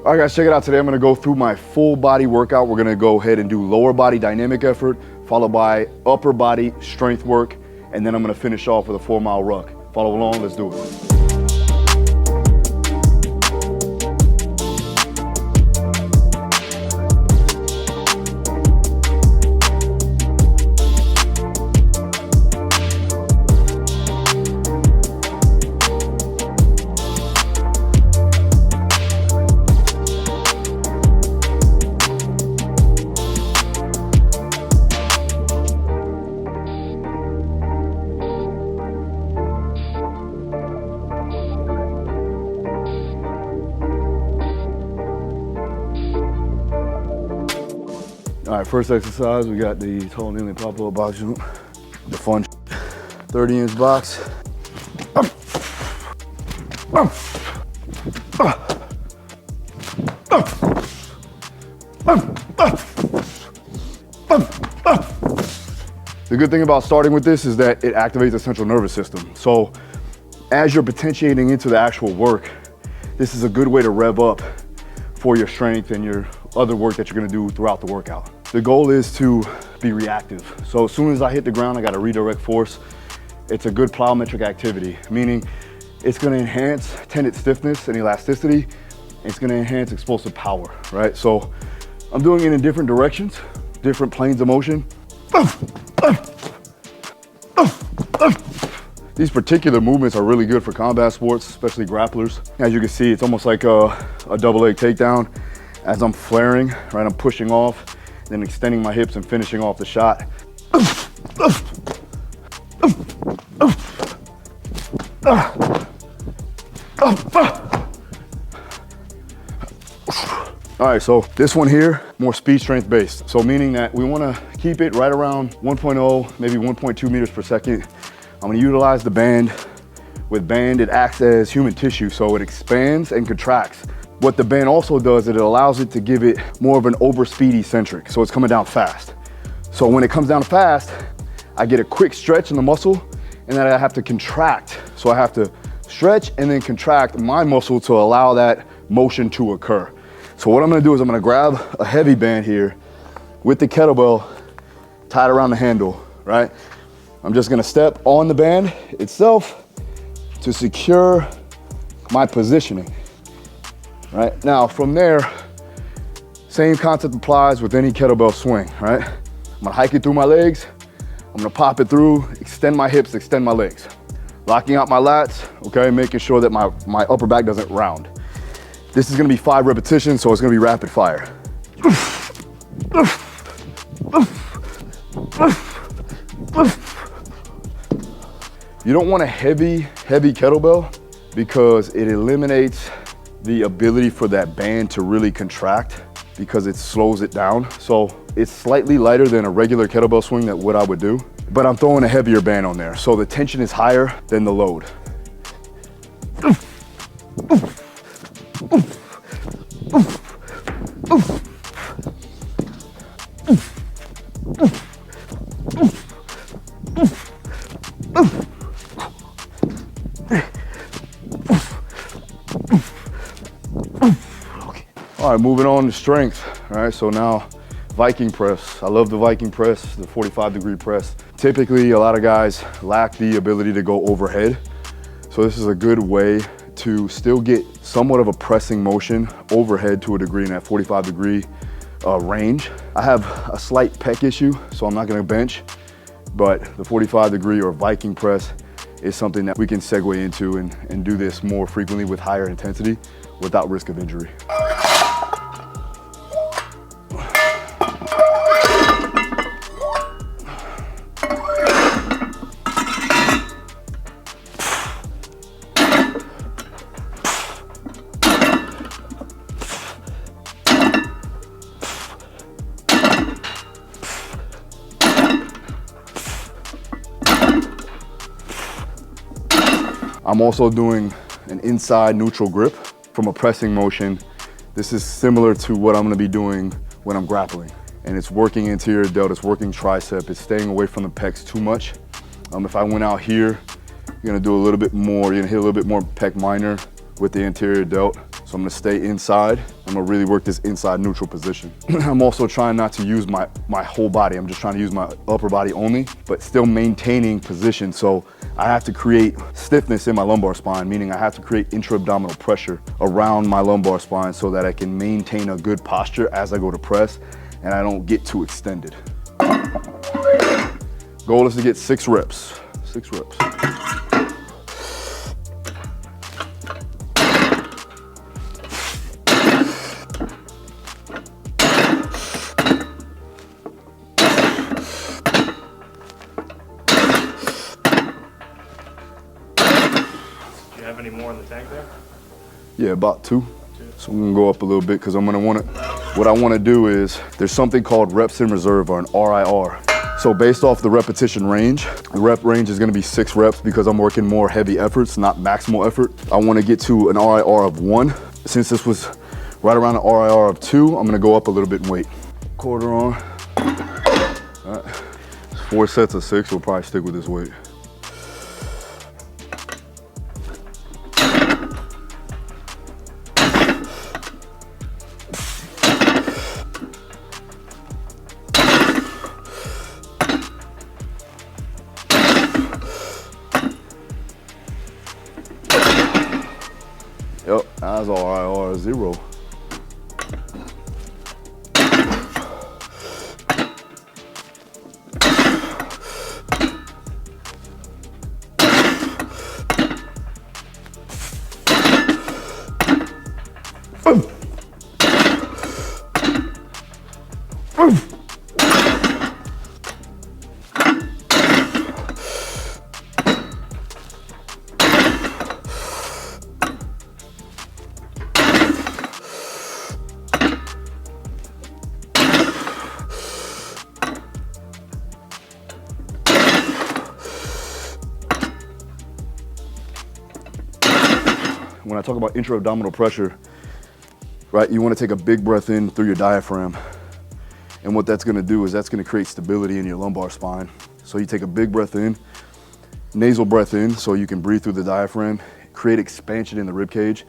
All right guys, check it out. Today I'm gonna go through my full body workout. We're gonna go ahead and do lower body dynamic effort, followed by upper body strength work, and then I'm gonna finish off with a 4-mile ruck. Follow along, let's do it. All right, first exercise, we got the tall kneeling pop-up box jump, the fun 30-inch box. The good thing about starting with this is that it activates the central nervous system. So as you're potentiating into the actual work, this is a good way to rev up for your strength and your other work that you're gonna do throughout the workout. The goal is to be reactive. So as soon as I hit the ground, I gotta redirect force. It's a good plyometric activity, meaning it's gonna enhance tendon stiffness and elasticity. It's gonna enhance explosive power, right? So I'm doing it in different directions, different planes of motion. These particular movements are really good for combat sports, especially grapplers. As you can see, it's almost like a double leg takedown. As I'm flaring, right, I'm pushing off, then extending my hips and finishing off the shot. All right, so this one here, more speed strength based. So meaning that we wanna keep it right around 1.0, maybe 1.2 meters per second. I'm gonna utilize the band. With band, it acts as human tissue, so it expands and contracts. What the band also does, it allows it to give it more of an overspeed eccentric, so it's coming down fast. So when it comes down fast, I get a quick stretch in the muscle, and then I have to contract. So I have to stretch and then contract my muscle to allow that motion to occur. So what I'm gonna do is I'm gonna grab a heavy band here with the kettlebell tied around the handle, right? I'm just gonna step on the band itself to secure my positioning. Right, now from there, same concept applies with any kettlebell swing, right? I'm gonna hike it through my legs, I'm gonna pop it through, extend my hips, extend my legs. Locking out my lats, okay, making sure that my upper back doesn't round. This is gonna be 5 repetitions, so it's gonna be rapid fire. You don't want a heavy kettlebell because it eliminates the ability for that band to really contract because it slows it down. So it's slightly lighter than a regular kettlebell swing that what I would do, but I'm throwing a heavier band on there. So the tension is higher than the load. All right, moving on to strength. All right, so now Viking press. I love the Viking press, the 45-degree press. Typically, a lot of guys lack the ability to go overhead. So this is a good way to still get somewhat of a pressing motion overhead to a degree in that 45-degree range. I have a slight pec issue, so I'm not gonna bench, but the 45-degree or Viking press is something that we can segue into and do this more frequently with higher intensity without risk of injury. I'm also doing an inside neutral grip from a pressing motion. This is similar to what I'm gonna be doing when I'm grappling. And it's working anterior delt, it's working tricep, it's staying away from the pecs too much. If I went out here, you're gonna do a little bit more, you're gonna hit a little bit more pec minor with the anterior delt. So I'm gonna stay inside. I'm gonna really work this inside neutral position. I'm also trying not to use my whole body. I'm just trying to use my upper body only, but still maintaining position. So I have to create stiffness in my lumbar spine, meaning I have to create intra-abdominal pressure around my lumbar spine so that I can maintain a good posture as I go to press and I don't get too extended. Goal is to get 6 reps. 6 reps. Do you have any more in the tank there? Yeah, about 2. So I'm gonna go up a little bit because what I wanna do is, there's something called reps in reserve, or an RIR. So based off the repetition range, the rep range is gonna be 6 reps because I'm working more heavy efforts, not maximal effort. I wanna get to an RIR of 1. Since this was right around an RIR of 2, I'm gonna go up a little bit in weight. Quarter on. All right. 4 sets of 6, we'll probably stick with this weight. Yep, that's RIR 0. When I talk about intra-abdominal pressure, right, you want to take a big breath in through your diaphragm. And what that's going to do is that's going to create stability in your lumbar spine. So you take a big breath in, nasal breath in so you can breathe through the diaphragm, create expansion in the rib cage,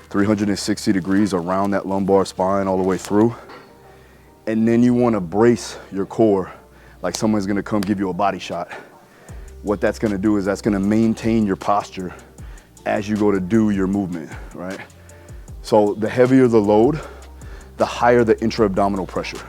360 degrees around that lumbar spine all the way through. And then you want to brace your core like someone's going to come give you a body shot. What that's going to do is that's going to maintain your posture as you go to do your movement, right? So the heavier the load, the higher the intra-abdominal pressure.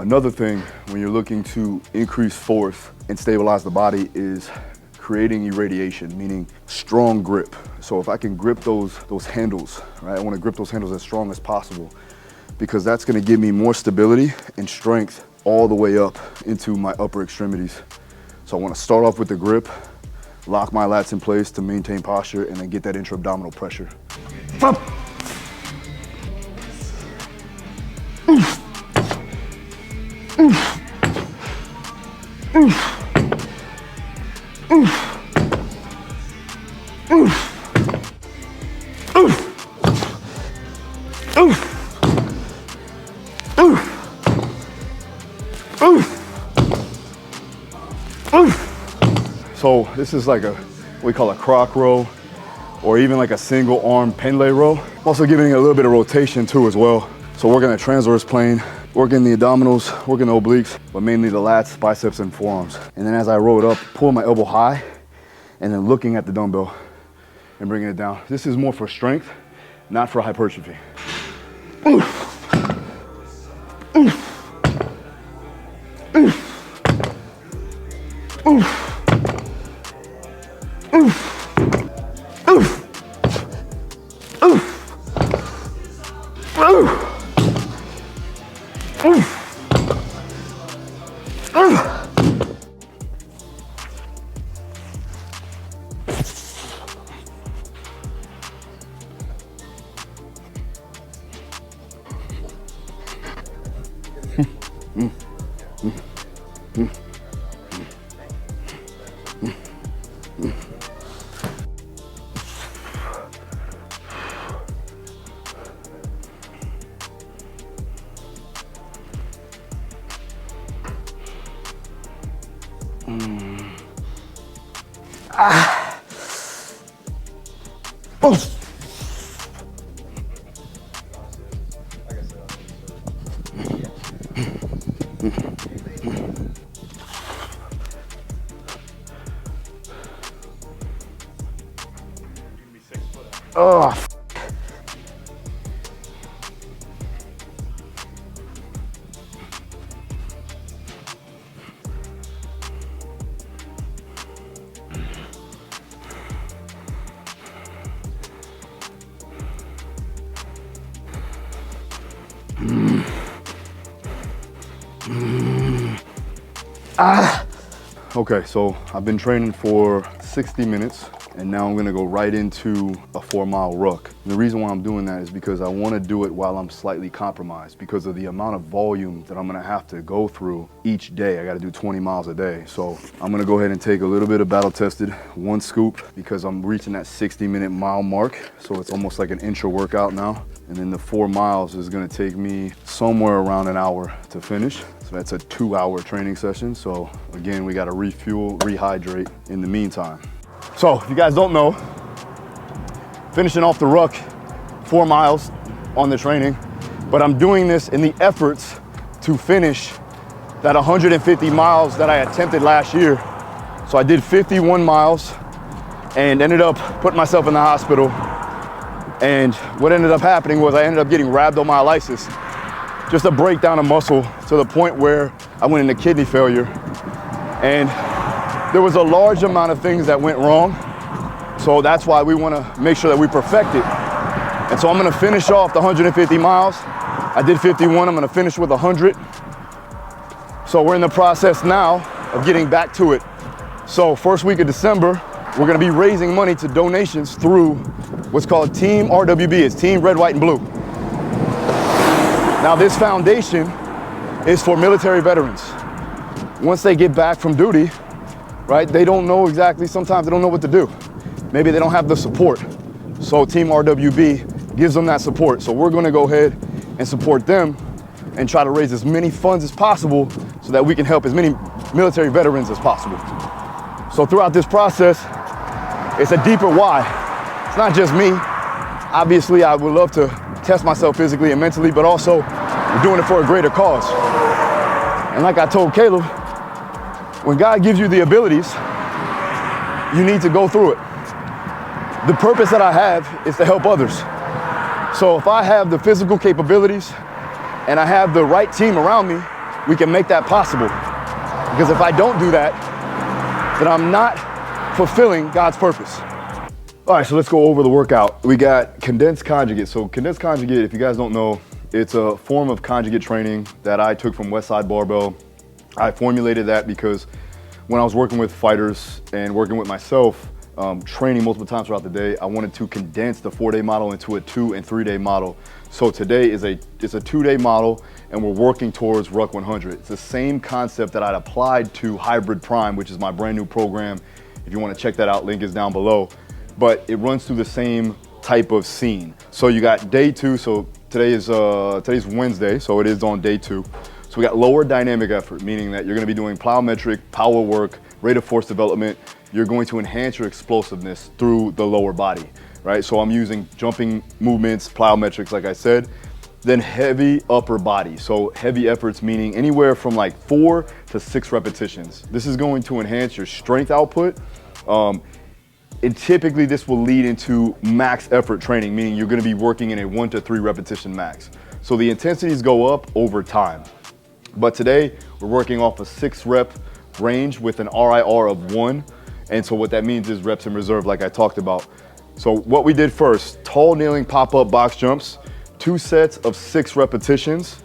Another thing when you're looking to increase force and stabilize the body is creating irradiation, meaning strong grip. So if I can grip those handles, right? I want to grip those handles as strong as possible because that's going to give me more stability and strength all the way up into my upper extremities. So I want to start off with the grip, lock my lats in place to maintain posture, and then get that intra-abdominal pressure. So this is like what we call a croc row, or even like a single arm pendlay row. Also giving it a little bit of rotation too as well. So working the transverse plane, working the abdominals, working the obliques, but mainly the lats, biceps, and forearms. And then as I roll it up, pull my elbow high, and then looking at the dumbbell and bringing it down. This is more for strength, not for hypertrophy. Oh, Okay, so I've been training for 60 minutes and now I'm gonna go right into a 4-mile ruck. And the reason why I'm doing that is because I wanna do it while I'm slightly compromised because of the amount of volume that I'm gonna have to go through each day. I gotta do 20 miles a day. So I'm gonna go ahead and take a little bit of battle tested, 1 scoop, because I'm reaching that 60-minute mile mark. So it's almost like an intra workout now. And then the 4 miles is gonna take me somewhere around an hour to finish. So that's a 2-hour training session. So again, we gotta refuel, rehydrate in the meantime. So if you guys don't know, finishing off the ruck, 4 miles on the training, but I'm doing this in the efforts to finish that 150 miles that I attempted last year. So I did 51 miles and ended up putting myself in the hospital. And what ended up happening was I ended up getting rhabdomyolysis, just a breakdown of muscle to the point where I went into kidney failure. And there was a large amount of things that went wrong. So that's why we want to make sure that we perfect it. And so I'm going to finish off the 150 miles. I did 51, I'm going to finish with 100. So we're in the process now of getting back to it. So first week of December, we're going to be raising money to donations through what's called Team RWB. It's Team Red, White, and Blue. Now this foundation is for military veterans. Once they get back from duty, right, they don't know exactly, sometimes they don't know what to do. Maybe they don't have the support. So Team RWB gives them that support. So we're gonna go ahead and support them and try to raise as many funds as possible so that we can help as many military veterans as possible. So throughout this process, it's a deeper why. It's not just me. Obviously, I would love to test myself physically and mentally, but also we're doing it for a greater cause. And like I told Caleb, when God gives you the abilities, you need to go through it. The purpose that I have is to help others. So if I have the physical capabilities and I have the right team around me, we can make that possible. Because if I don't do that, then I'm not fulfilling God's purpose. All right, so let's go over the workout. We got condensed conjugate. So condensed conjugate, if you guys don't know, it's a form of conjugate training that I took from Westside Barbell. I formulated that because when I was working with fighters and working with myself, training multiple times throughout the day, I wanted to condense the 4-day model into a 2- and 3-day model. So today is it's a 2-day model and we're working towards Ruck 100. It's the same concept that I'd applied to Hybrid Prime, which is my brand new program. If you want to check that out, link is down below. But it runs through the same type of scene. So you got day 2, so today's Wednesday, so it is on day 2. So we got lower dynamic effort, meaning that you're gonna be doing plyometric, power work, rate of force development. You're going to enhance your explosiveness through the lower body, right? So I'm using jumping movements, plyometrics, like I said, then heavy upper body. So heavy efforts, meaning anywhere from like 4 to 6 repetitions. This is going to enhance your strength output. And typically this will lead into max effort training, meaning you're gonna be working in a 1 to 3 repetition max. So the intensities go up over time. But today we're working off a 6 rep range with an RIR of 1. And so what that means is reps in reserve, like I talked about. So what we did first, tall kneeling pop-up box jumps, 2 sets of 6 repetitions,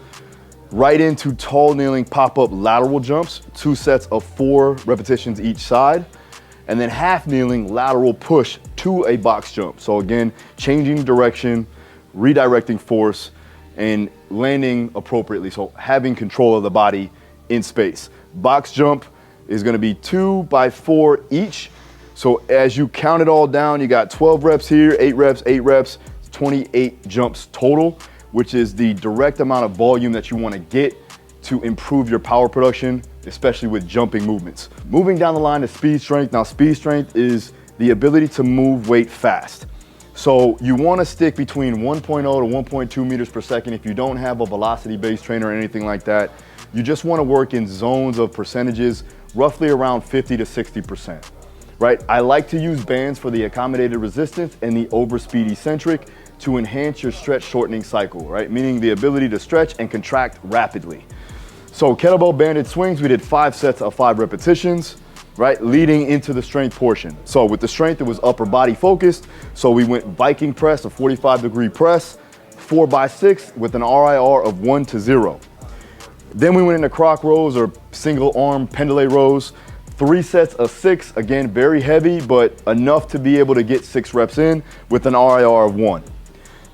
right into tall kneeling pop-up lateral jumps, 2 sets of 4 repetitions each side, and then half kneeling lateral push to a box jump. So again, changing direction, redirecting force, and landing appropriately. So having control of the body in space. Box jump is gonna be 2 by 4 each, So as you count it all down, you got 12 reps here, 8 reps, 28 jumps total, which is the direct amount of volume that you want to get to improve your power production, especially with jumping movements. Moving down the line to speed strength. Now, speed strength is the ability to move weight fast. So you want to stick between 1.0 to 1.2 meters per second. If you don't have a velocity-based trainer or anything like that, you just want to work in zones of percentages, roughly around 50 to 60%, right? I like to use bands for the accommodated resistance and the overspeed eccentric to enhance your stretch shortening cycle, right? Meaning the ability to stretch and contract rapidly. So kettlebell banded swings, we did 5 sets of 5 repetitions, right? Leading into the strength portion. So with the strength, it was upper body focused. So we went Viking press, a 45-degree press, 4x6 with an RIR of 1 to 0. Then we went into croc rows or single arm pendulum rows, 3 sets of 6, again, very heavy, but enough to be able to get 6 reps in with an RIR of 1.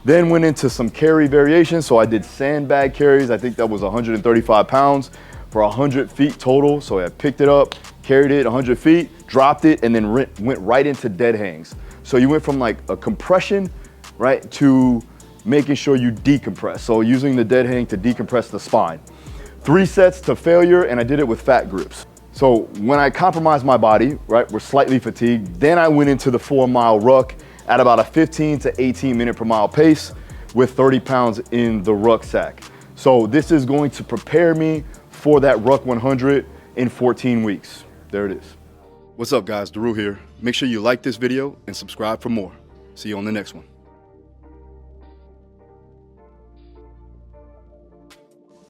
Then went into some carry variations. So I did sandbag carries. I think that was 135 pounds for 100 feet total. So I picked it up, carried it 100 feet, dropped it, and then went right into dead hangs. So you went from like a compression, right, to making sure you decompress. So using the dead hang to decompress the spine. 3 sets to failure, and I did it with fat grips. So when I compromised my body, right, we're slightly fatigued, then I went into the 4-mile ruck at about a 15 to 18 minute per mile pace with 30 pounds in the rucksack. So this is going to prepare me for that Ruck 100 in 14 weeks. There it is. What's up guys, Daru here. Make sure you like this video and subscribe for more. See you on the next one.